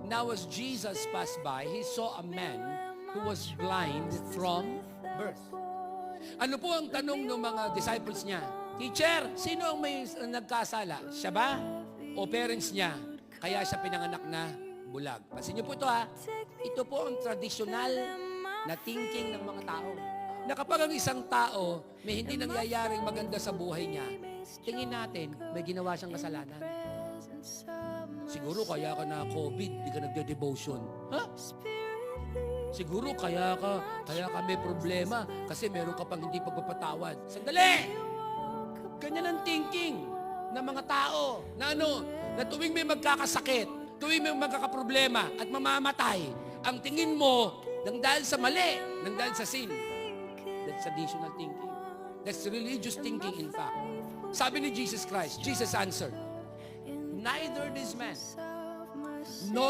Now as Jesus passed by, he saw a man who was blind from birth. Ano po ang tanong ng mga disciples niya? Teacher, sino ang may nagkasala? Siya ba? O parents niya? Kaya siya pinanganak na bulag. Pansin niyo po ito ha. Ito po ang tradisyonal na thinking ng mga tao. Na kapag ang isang tao may hindi nangyayaring maganda sa buhay niya, tingin natin may ginawa siyang kasalanan. Siguro kaya ka na COVID, di ka nagde-devotion. Ha? Siguro kaya ka may problema kasi meron ka pang hindi pagpapatawad. Sandali! Ganyan ang thinking ng mga tao na na tuwing may magkakasakit, tuwing may magkakaproblema at mamamatay, ang tingin mo nang dahil sa mali, nang dahil sa sin. That's additional thinking. That's religious thinking in fact. Sabi ni Jesus Christ, Jesus answered, neither this man, nor